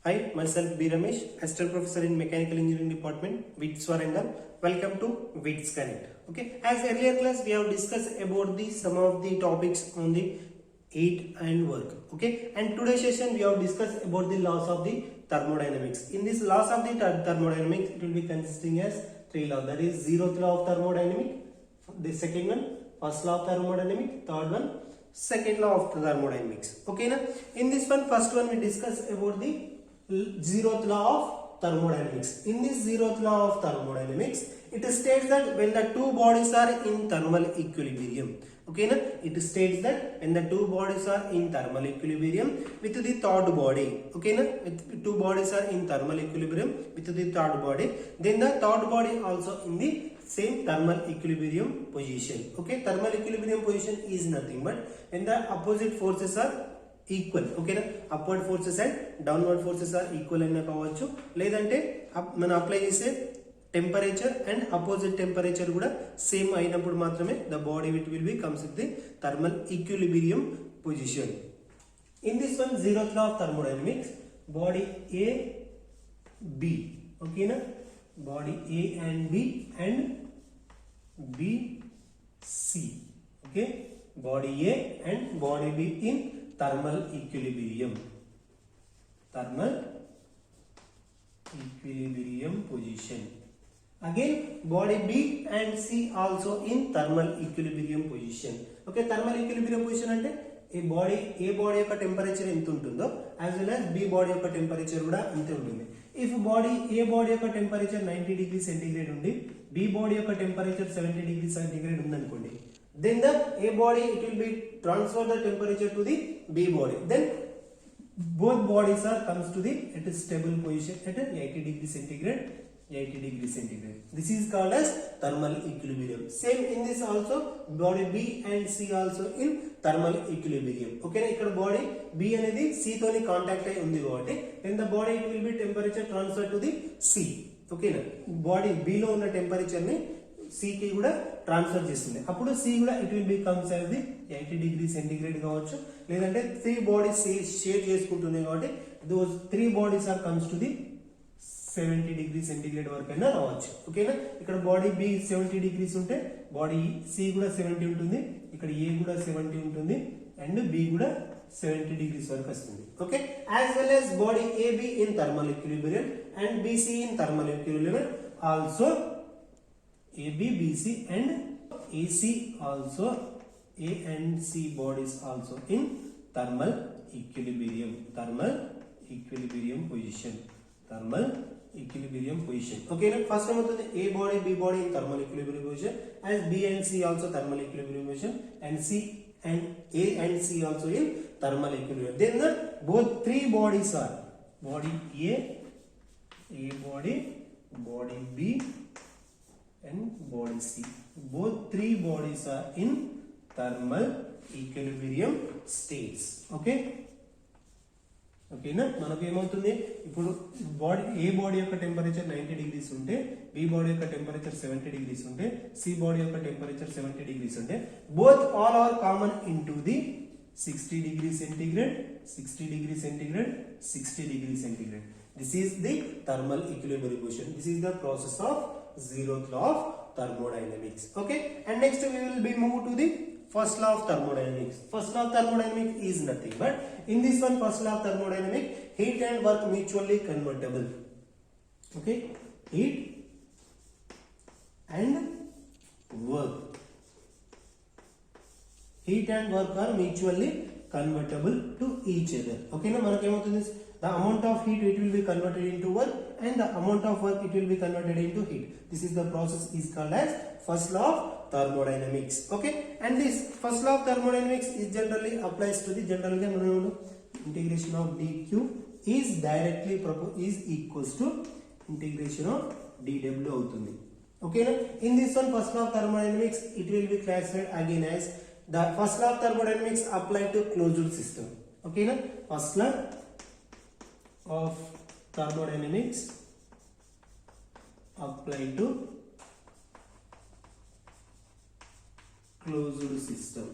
Hi, myself B. Ramesh, Assistant Professor in Mechanical Engineering Department, WITS Warangal. Welcome to WITS Connect. Okay, as earlier class we have discussed about some of the topics on the heat and work. Okay, and today's session we have discussed about the laws of the thermodynamics. In this laws of the thermodynamics, it will be consisting as three laws. That is zeroth law of thermodynamics. The second one, first law of thermodynamics. Third one, second law of thermodynamics. Okay, now in this one, first one we discuss about the zeroth law of thermodynamics. In this zeroth law of thermodynamics, it states that when the two bodies are in thermal equilibrium, okay, na? It states that when the two bodies are in thermal equilibrium with the third body, okay, na? With two bodies are in thermal equilibrium with the third body, then the third body also in the same thermal equilibrium position. Okay, thermal equilibrium position is nothing but when the opposite forces are equal. ఓకేనా, upward forces and downward forces are equal అయినా కావచ్చు, లేదంటే మనం apply చేసే temperature and opposite temperature కూడా same అయినప్పుడు మాత్రమే the body will be comes with the thermal equilibrium position. In this one zeroth law of thermodynamics, body A B, ఓకేనా, body A and B and B C, okay, body A and body B in thermal equilibrium position. Again body B and C also in thermal equilibrium position. Okay, thermal equilibrium position అంటే ఏ body యొక్క temperature ఎంత ఉంటుందో as well as B body యొక్క temperature కూడా అంతే ఉంటుంది. If A body యొక్క temperature 90 degree centigrade ఉండి బి బాడీ యొక్క టెంపరేచర్ 70 డిగ్రీ సెంటీగ్రేడ్ ఉందనుకోండి, then the A body it will be transfer the temperature to the B body, then both bodies are comes to the at a stable position at 80 degree centigrade. This is called as thermal equilibrium. Same in this also, body B and C also in thermal equilibrium. Okay, ఇక్కడ body B అనేది C తోని contact అయి ఉంది కాబట్టి then the body it will be temperature transfer to the C. Okay నా, body B లో ఉన్న temperature ని C కి కూడా ట్రాన్స్ఫర్ చేస్తుంది. అప్పుడు C కూడా it will be comes as the 80 degree centigrade కావచ్చు, లేదంటే 3 బాడీస్ షేర్ చేసుకుంటున్నాయి కాబట్టి those 3 bodies are comes to the 70 degree centigrade వరకు అయినా రావచ్చు. ఓకేనా, ఇక్కడ బాడీ B 70 డిగ్రీస్ ఉంటే బాడీ C కూడా 70 ఉంటుంది, ఇక్కడ A కూడా 70 ఉంటుంది అండ్ B కూడా 70 డిగ్రీస్ వరకు వస్తుంది. Okay, as well as body AB in thermal equilibrium and BC in thermal equilibrium also AB, BC and AC also, A and C bodies also in thermal equilibrium position. Okay, now first one is A body, B body in thermal equilibrium position, as B and C also thermal equilibrium position, and C and A and C also in thermal equilibrium. Then the both three bodies are body A body, body B and body C. Both three bodies are in thermal equilibrium states. Okay, ఓకేనా, మనకు ఏమవుతుంది ఇప్పుడు A body యొక్క temperature 90 degrees ఉంటే B body యొక్క temperature 70 degrees ఉంటే C body యొక్క temperature 70 degrees ఉంటే both all are common into the 60 degree centigrade. This is the thermal equilibrium position. This is the process of zeroth law of thermodynamics. Okay, and next we will be move to the first law of thermodynamics. First law of thermodynamics is nothing but in this one, first law of thermodynamics, heat and work mutually convertible. Okay, heat and work are mutually convertible to each other. Okay, now మనకి ఏమవుతుంది, the amount of heat it will be converted into work and the amount of work it will be converted into heat. This is the process is called as first law of thermodynamics. Okay, and this first law of thermodynamics is generally applies to the integration of dq is directly is equals to integration of dw అవుతుంది. Okay, in this one first law of thermodynamics it will be classified again as the first law of thermodynamics applied to closed system. Okay, first law of thermodynamics applied to closed system.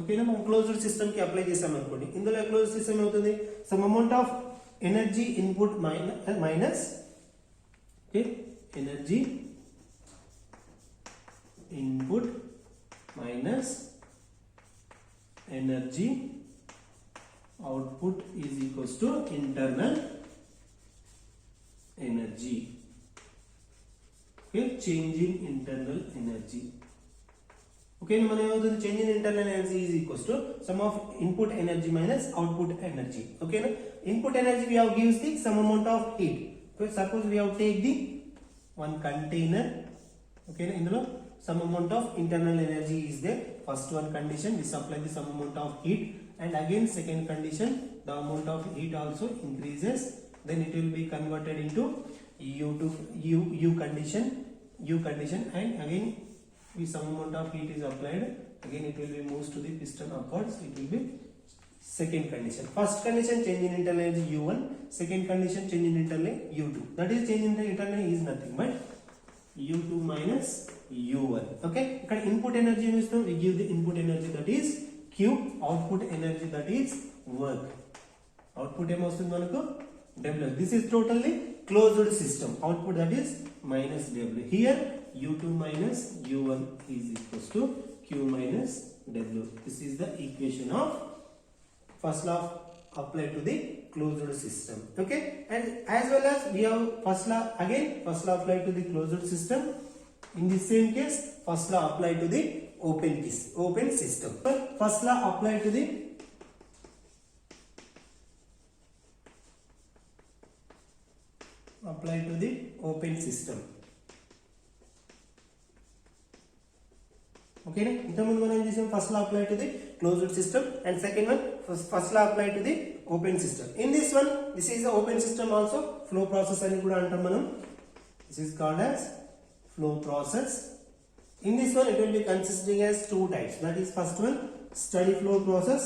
Okay, now closed system ki apply chesam anukondi, indulo closed system అవుతుంది, some amount of energy input minus okay, energy input minus energy output is equals to internal energy. Okay, change in internal energy. Okay, change in internal energy is equals to sum of input energy minus output energy. Okay, input energy we have gives the some amount of heat. Okay, suppose we have take the one container. Okay, some amount of internal energy is there. First one condition, we supply the some amount of heat, and again second condition, the amount of heat also increases. Then it will be converted into U condition, and again if some amount of heat is applied, again it will be moves to the piston upwards. It will be second condition. First condition, change in internal energy U1. Second condition, change in internal U2. That is change in internal is nothing but U2 minus U1. Okay, input energy is we give the input energy, that is Q. Output energy, that is work. Output W. This is totally closed system. Output, that is minus W. Here U2 minus U1 is equals to Q minus W. This is the equation of first law applied to the closed system. Okay, and as well as we have first law applied to the closed system. In the same case, first law applied to the open system. First law applied to the open system. Okay, ఇంతకుముందు మనం ఏం చేసాం, first law apply to the closed system, and second one first law apply to the open system. In this one, this is the open system also flow process అని కూడా అంటాం మనం. This is called as flow process. In this one, it will be consisting as two types. That is, first one, steady flow process.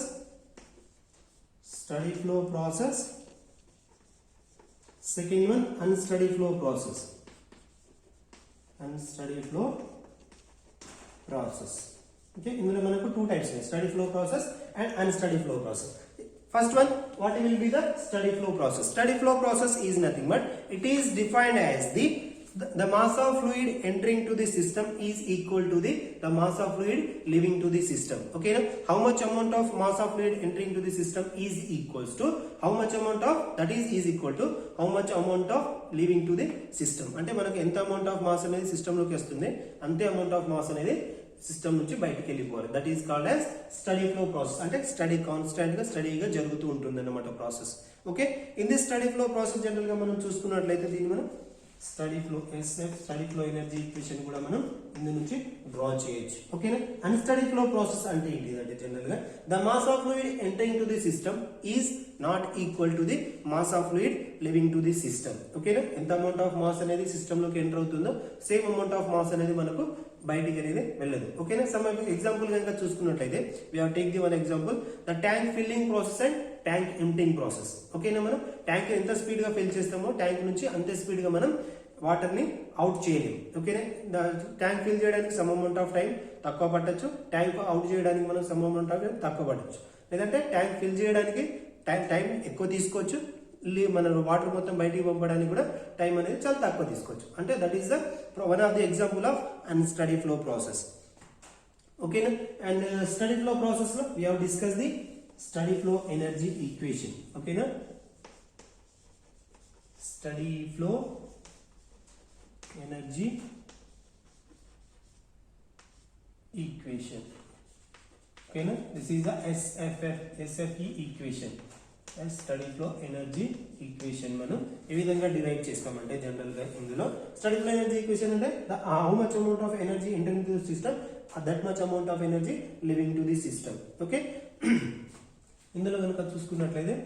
Second one, unsteady flow process. Okay, in the two types, steady flow process and unsteady flow process. First one, what will be the steady flow process? Steady flow process is nothing but it is defined as the mass of fluid entering to the system is equal to the mass of fluid leaving to the system. Okay, now how much amount of mass of fluid entering to the system is equals to how much amount of is equal to how much amount of leaving to the system. అంటే మనకు ఎంత amount of mass అనేది system లోకి వస్తుంది, అంతే amount of mass అనేది system నుంచి బయటికి వెళ్ళిపోవాలి. That is called as study flow process. అంటే స్టడీ కాన్స్టెంట్ గా స్టడీగా జరుగుతూ ఉంటుంది అన్నమాట process. Okay, in this study flow process general గా మనం చూసుకున్నట్లయితే దీన్ని మనం స్టడీ ఫ్లో ఎనర్జీ ఈక్వేషన్ కూడా మనం ఇందు నుంచి డ్రా చేయొచ్చు. ఓకేనా, అన్స్టడీ ఫ్లో ప్రాసెస్ అంటే ఏంటిదంటే జనరల్ గా the mass of fluid entering to the system is not equal to the mass of fluid living to the system. ఓకేనా, ఎంత అమౌంట్ ఆఫ్ మాస్ అనేది సిస్టమ్ లోకి ఎంటర్ అవుతుందో సేమ్ అమౌంట్ ఆఫ్ మాస్ అనేది మనకు బయటికి అనేది వెళ్ళదు. ఓకేనా, సమ్ ఎగ్జాంపుల్ కనుక చూసుకున్నట్లయితే we have take the one example, the tank filling process and tank emptying process. ఓకేనా, మనం ట్యాంక్ ఎంత స్పీడ్ గా ఫిల్ చేస్తామో ట్యాంక్ నుంచి అంతే స్పీడ్ గా మనం వాటర్ ని అవుట్ చేయలేము. ఓకేనా, ట్యాంక్ ఫిల్ చేయడానికి సమ్ అమౌంట్ ఆఫ్ టైం తక్కువ పట్టచ్చు, ట్యాంక్ అవుట్ చేయడానికి మనం సమ్ అమౌంట్ ఆఫ్ టైం తక్కువ పట్టచ్చు, లేదంటే ట్యాంక్ ఫిల్ చేయడానికి టైం ఎక్కువ తీసుకోవచ్చు, మన వాటర్ మొత్తం బయటికి పంపడానికి కూడా టైం అనేది చాలా తక్కువ తీసుకోవచ్చు. అంటే that is the one of the example of unsteady flow process. ఓకేనా, అండ్ స్టడీ ఫ్లో ప్రాసెస్ లో we have discuss the study flow energy equation. ఓకేనా, స్టడీ ఫ్లో ఎనర్జీ ఈక్వేషన్. ఓకేనా, this is the SFE equation. Study flow energy equation మనం ఏ విధంగా derive చేస్తామంటే general గా ఇందులో study flow energy equation అంటే how much amount of energy entering to the system, that much amount of energy living to the system. Okay, ఇందులో కనుక చూసుకున్నట్లయితే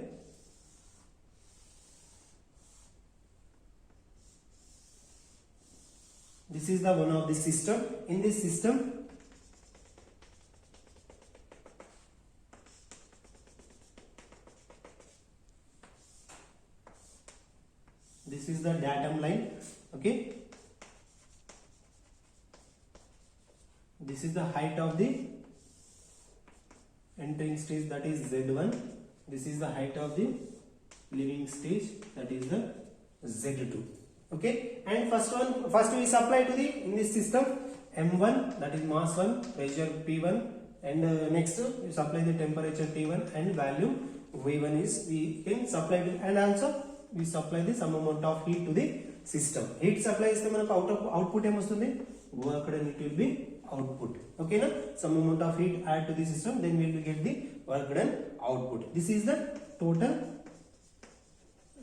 this is the one of the system. In this system, this is the datum line. Okay, this is the height of the entering stage, that is Z1. This is the height of the living stage, that is the Z2. Okay, and first we supply to the in this system M1, that is mass 1, pressure P1, and next we supply the temperature T1 and value V1 is we can supply to, and also we supply the some amount of heat to the system. Heat supply is the output work done, it will be output. Okay, na? Some amount of heat add to the system, then we will get the work done output. This is the total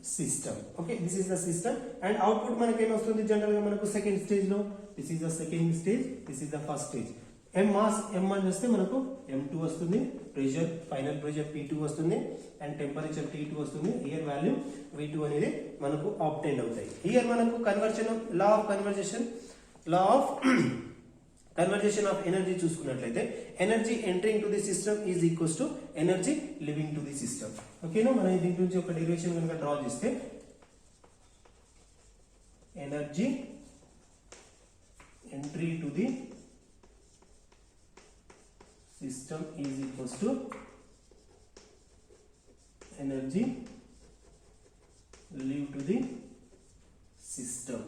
system. Okay, this is the system, and output manaki em vastundi general ga manaku second stage lo. This is the second stage, this is the first stage. M mass M1 vaste manaku M2 vastundi, pressure final pressure P2 vastundi, and temperature T2 vastundi. Here value V2 anedi manaku obtained avutayi. Here manaku conversion of law of conversion of energy చూసుకున్నట్లయితే energy entering to the system is equals to energy leaving to the system. Okay నా మనం దీని గురించి ఒక derivation కనుక draw చేస్తే energy entry to the system is equals to energy leave to the system.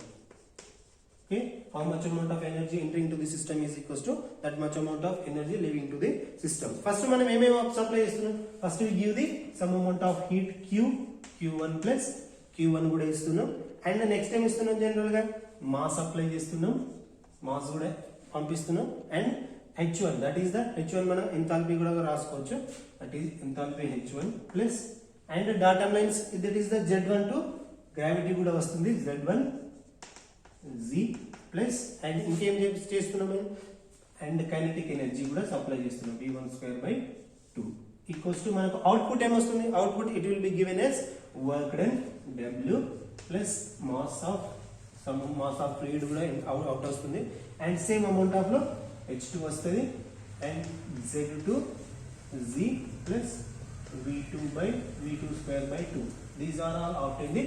Okay, how much amount of energy entering to the system is equals to that much amount of energy leaving to the system. First మనం ఏమేం supply చేస్తున్నాం, first we give the some amount of heat Q1 plus Q1 కూడా ఇస్తున్నాం, and next time ఇస్తున్నాం general గా mass apply చేస్తున్నాం, mass కూడా పంపిస్తున్నాం, and H1 that is the H1 మనం ఎంథాల్పీ కూడా రాసుకోవచ్చు, that is enthalpy H1 plus and datum lines that is the Z1 to gravity కూడా వస్తుంది Z1 Z ప్లస్ అండ్ ఇంకేం చేస్తున్నాం అండ్ కైనెటిక్ ఎనర్జీ కూడా సప్లై చేస్తున్నాం V1/2 ఈక్వల్స్ టు మనకు అవుట్పుట్ ఏమొస్తుంది, output it will be given as work done W plus mass of fluid కూడా out వస్తుంది, అండ్ సేమ్ అమౌంట్ ఆఫ్ లో H2 వస్తుంది, and Z2 Z plus V2/2. These are all obtained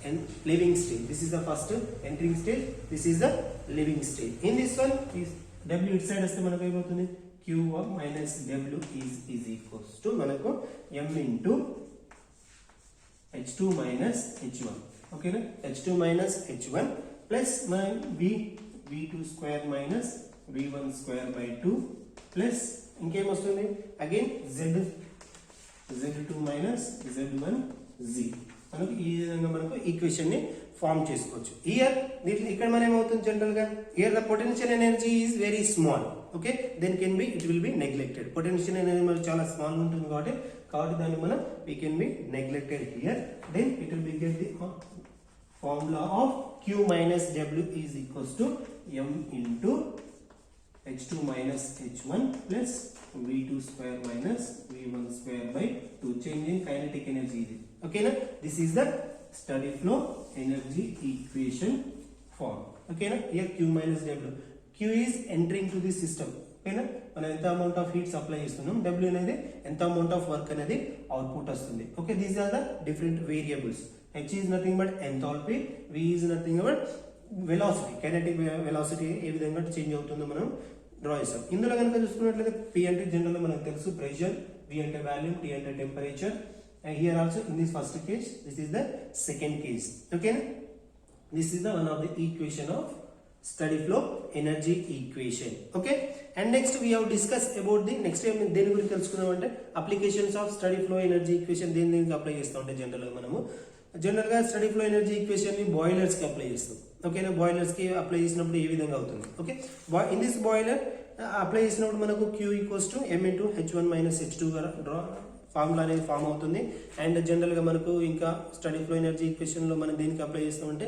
in living stage. This is the first entering stage, this is the living stage. In this one is W inside వస్తే మనకు ఏమవుతుంది Q1 minus W is equals to మనకు M into H2 minus H1. Okay na, H2 minus H1 plus మన V2 square minus V1 square by 2 plus ఇంకేం వస్తుంది again Z2 minus Z1 Z. మనకు ఈ విధంగా మనకు ఈక్వేషన్ ని ఫార్మ్ చేసుకోవచ్చు. ఇక్కడ మనం ఏమవుతుంది జనరల్ గా here the potential energy is very small. Okay, then can be it will be neglected. Potential energy మనకు చాలా స్మాల్ ఉంటుంది కాబట్టి దాన్ని మనం we can be neglected here. Then it will be get the formula of Q minus W is equals to M into H2 minus H1 plus V2 square minus V1 square by 2. Change in kinetic energy. Okay na, this is the steady flow energy equation form. Okay na, here Q minus W. Q is entering to the system. Okay na, మనం ఎంత amount of heat supply చేస్తున్నాం, W అనేది ఎంత amount of work అనేది output వస్తుంది. Okay, these are the different variables. H is nothing but enthalpy, V is nothing but velocity, kinetic velocity ఏ విధంగా change అవుతుందో మనం డ్రా చేస్తాం. ఇందులో కనుక చూసుకున్నట్లయితే P అంటే జనరల్ మనకు తెలుసు ప్రెషర్, V అంటే వాల్యూమ్, T అంటే temperature, and here also in this first case, this is the second case. Okay, this is the one of the equation of steady flow energy equation. Okay, and next we have discussed about the next time దేని గురించి తెలుసుకుందాం అంటే applications of study flow energy equation దేనికి apply చేస్తాం అంటే general గా study flow energy equation ని boilers కి అప్లై చేస్తాం. ఓకేనా, బాయిలర్స్ కి అప్లై చేసినప్పుడు ఏ విధంగా అవుతుంది. Okay, in this boiler apply చేసినప్పుడు మనకు Q equals to M into H1 minus H2 draw formula అనేది ఫామ్ అవుతుంది. అండ్ జనరల్ గా మనకు ఇంకా స్టడీ ఫ్లో ఎనర్జీ ఈక్వేషన్ లో మనం దేనికి అప్లై చేస్తాం అంటే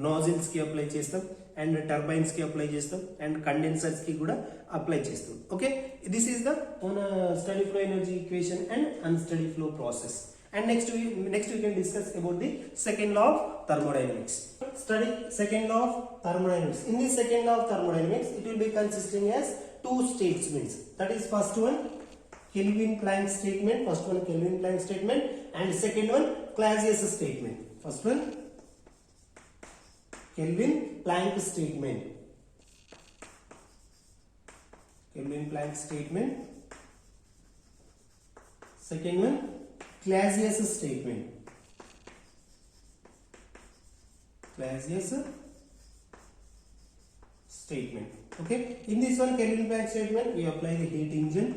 నాజిల్స్ కి అప్లై చేస్తాం, అండ్ టర్బైన్స్ కి అప్లై చేస్తాం, అండ్ కండెన్సర్స్ కి కూడా అప్లై చేస్తాం. Okay, this is the study flow energy equation and unsteady flow process. And next we can discuss about the second law of thermodynamics. Study second law of thermodynamics. In this second law of thermodynamics, it will be consisting as two statements. That is first one Kelvin-Planck statement. First one Kelvin-Planck statement, and second one Clausius statement. First one Kelvin-Planck statement. Kelvin-Planck statement. Second one Clausius statement. Clausius statement. Okay, in this one Kelvin-Planck statement we apply the heat engine.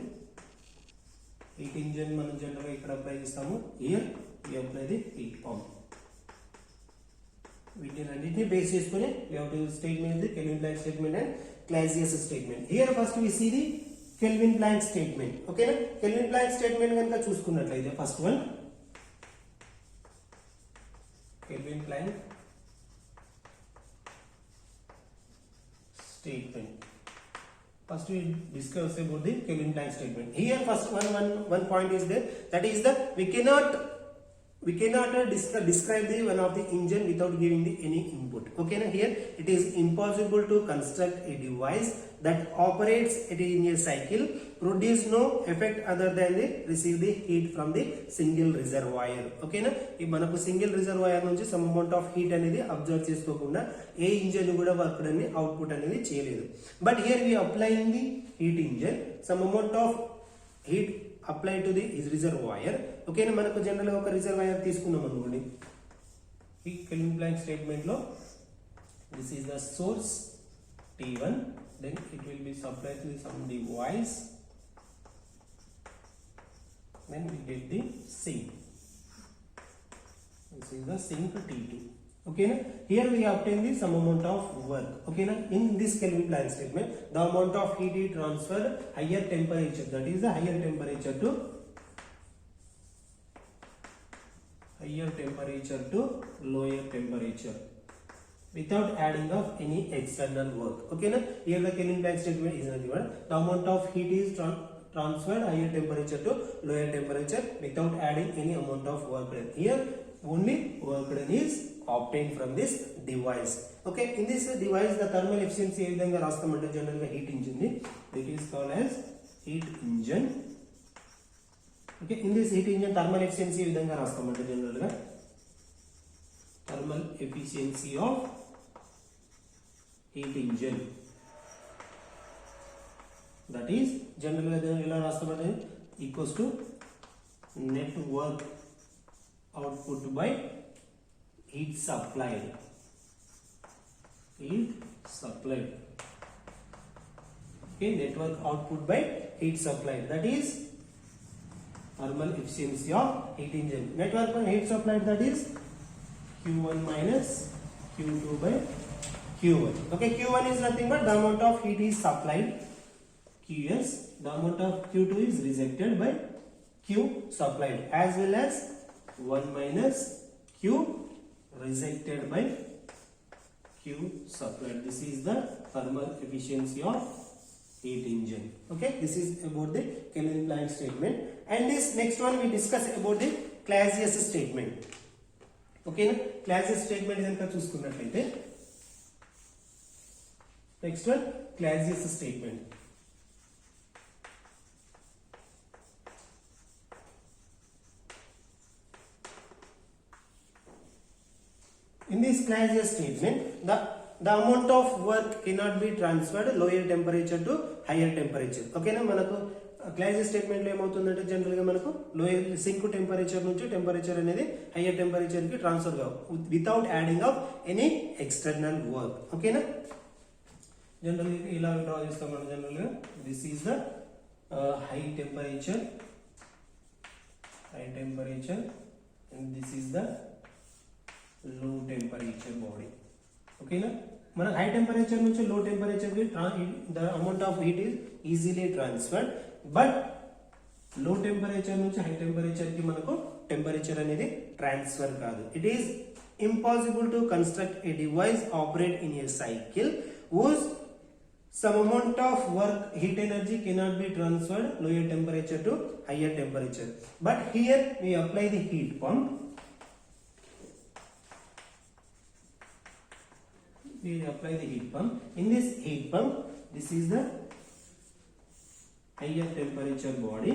Heat engine మనం general గా ఇక్కడ apply చేస్తాము. Here we apply the heat pump. వీటిని అన్నిటిని base చేసుకొని we have to statement the Kelvin-Planck statement and Clausius statement. Here first we see the Kelvin-Planck statement. Okay na, Kelvin-Planck statement కనుక చూసుకున్నట్లయితే first one Kelvin-Planck statement. First we discuss about the Kelvin-Planck statement. Here first one point is there, that is that we cannot describe the one of the engine without giving the any input. Okay na, here it is impossible to construct a device that operates it in a cycle, produce no effect other than the receive the heat from the single reservoir. Okay na, ఈ మనకు single reservoir నుంచి some amount of heat అనేది observe చేసుకోకుండా ఏ engine కూడా work అనేది output అనేది చేయలేదు. But here we applying the heat engine, some amount of heat apply to the reservoir. ఓకేనా, మనకు జనరల్ గా ఒక రిజర్వాయర్ తీసుకున్నాం అనుకోండి. ఈ Kelvin-Planck స్టేట్మెంట్ లో this is the source T1, then it will be supplied to some device, then we get the sink. This is the sink T2. Okay na, here we obtain the some amount of work. Okay na, in this Kelvin-Planck statement the amount of heat is transferred higher temperature, that is the higher temperature to lower temperature without adding of any external work. Okay na, here the Kelvin-Planck statement is nothing but the amount of heat is transferred higher temperature to lower temperature without adding any amount of work done. Here only work done is obtained from this device. Okay, in this device the thermal efficiency ఏ విధంగా రాస్తామంటే general గా heat engine ని, it is called as heat engine. Okay, in this heat engine thermal efficiency ఏ విధంగా రాస్తామంటే general గా thermal efficiency of heat engine, that is general గా ఎలా రాస్తామంటే equals to net work output by heat supplied. Okay, network output by heat supplied, that is thermal efficiency of heat engine. Network by heat supplied, that is Q1 minus Q2 by Q1. Okay, Q1 is nothing but the amount of heat is supplied, QS, the amount of Q2 is rejected by Q supplied, as well as 1 minus Q rejected by Q supplied. This is the thermal efficiency of heat engine. Okay, this is about the Kelvin-Planck statement. And this next one we discuss about the Clausius statement. Okay na, Clausius statement కనుక చూసుకున్నట్లయితే next one Clausius statement. In this Clausius statement, the amount of work cannot be transferred lower temperature to higher temperature. Okay na, మనకు Clausius statement లో ఏమవుతుందంటే general గా మనకు lower sync temperature నుంచి temperature అనేది hire temperature కి transfer కావు without adding of any external work. ఓకేనా, జనరల్ ఇలా డ్రా చేస్తాం మనం జనరల్ గా. This is the high temperature and this is the low temperature body. ఓకేనా, మన హై టెంపరేచర్ నుంచి లో టెంపరేచర్ కి the amount of heat is easily transferred, but లో టెంపరేచర్ నుంచి హై టెంపరేచర్ కి మనకు టెంపరేచర్ అనేది ట్రాన్స్ఫర్ కాదు. It is impossible to construct a device operate in a cycle whose some amount of work heat energy cannot be transferred lower temperature to higher temperature. But here we apply the heat pump. In this heat pump, this is the higher temperature body,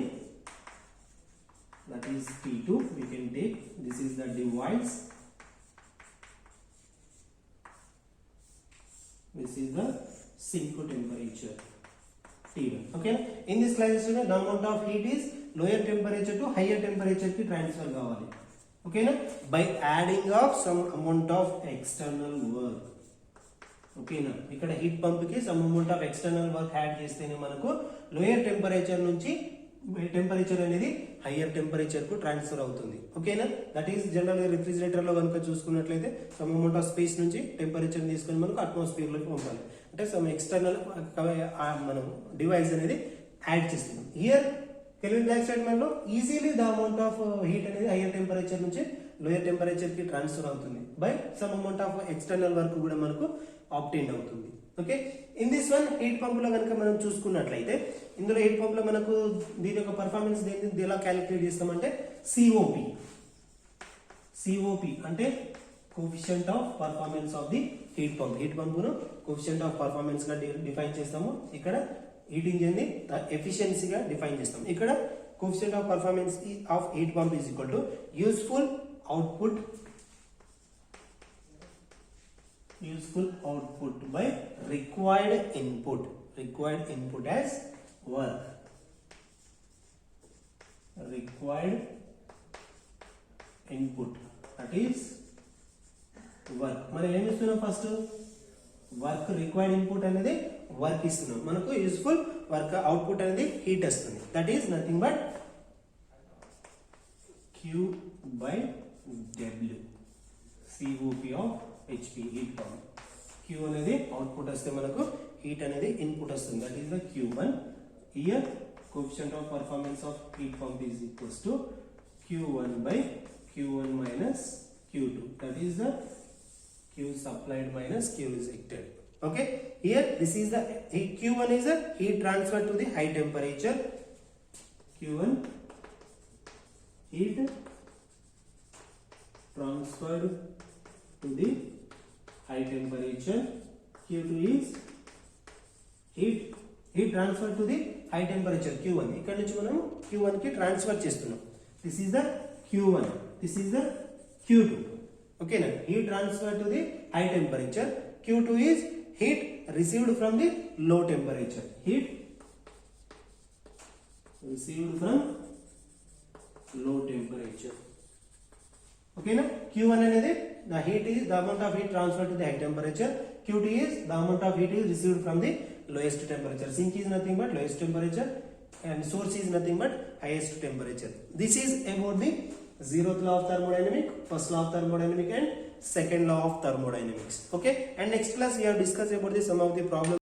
that is T2. We can take, this is the device, this is the sink temperature T1. Okay, in this class the amount of heat is lower temperature to higher temperature ki transfer kavali. okay na, by adding of some amount of external work. ఓకేనా, ఇక్కడ heat pump కి some amount of external work add చేస్తేనే మనకు lower temperature నుంచి temperature అనేది higher temperature కు transfer అవుతుంది. ఓకేనా, దట్ ఈస్ జనరల్ గా రిఫ్రిజిరేటర్ లో కనుక చూసుకున్నట్లయితే సమ్ అమౌంట్ ఆఫ్ స్పేస్ నుంచి టెంపరేచర్ తీసుకొని మనకు అట్మాస్ఫియర్ లోకి పంపాలి. అంటే సమ్ ఎక్స్టర్నల్ మనం డివైస్ అనేది యాడ్ చేస్తున్నాం. హియర్ కెల్విన్ బ్లాక్ స్టేట్మెంట్ లో easily the amount of heat అనేది హయ్యర్ టెంపరేచర్ నుంచి లోయర్ టెంపరేచర్ కి ట్రాన్స్ఫర్ అవుతుంది by some amount of external work కూడా మనకు ఆబ్టైన్ అవుతుంది. Okay, in this one heat pump లో కనుక మనం చూసుకున్నట్లయితే ఇందులో హీట్ పంప్ లో మనకు దీని యొక్క పర్ఫార్మెన్స్ దేని ఎలా క్యాలిక్యులేట్ చేస్తామంటే సిఓపి అంటే coefficient of performance of the heat pump. Heat pump ను కోఎఫిషియంట్ ఆఫ్ పర్ఫార్మెన్స్ గా డిఫైన్ చేస్తాము. ఇక్కడ హీట్ ఇంజిన్ ని ఎఫిషియన్సీగా డిఫైన్ చేస్తాం. ఇక్కడ coefficient of performance of heat pump is equal to useful output by required input as work. Required input, that is work. మనం ఏం ఇస్తున్నాం, ఫస్ట్ వర్క్ రిక్వైర్డ్ ఇన్పుట్ అనేది వర్క్ ఇస్తున్నాం, మనకు యూస్ఫుల్ వర్క్ అవుట్పుట్ అనేది హీట్ వస్తుంది. That is nothing but Q by W, COP of HP, heat pump. Q అనేది output వస్తే మనకు హీట్ అనేది ఇన్పుట్ వస్తుంది. That is the Q1. Here coefficient of performance of heat pump is equals to Q1 by Q1 minus Q2. That is the Q supplied minus Q rejected. Okay, here this is the Q1 is the heat transfer to the high temperature. Q1 heat transferred to the high temperature. Q2 is heat transferred to the high temperature Q1. ఇక్కడ నుంచి మనం Q1 కి transfer చేస్తున్నాం. This is the Q1, this is the Q2. Okay na, heat transferred to the high temperature. Q2 is heat received from the low temperature. Heat received from low temperature. Okay na, Q1 అనేది the heat is the amount of heat transferred to the high temperature. Q2 is the amount of heat is received from the lowest temperature. Sink is nothing but lowest temperature and source is nothing but highest temperature. This is about the zeroth law of thermodynamics, first law of thermodynamics and second law of thermodynamics. Okay, and next class we have discussed about the some of the problems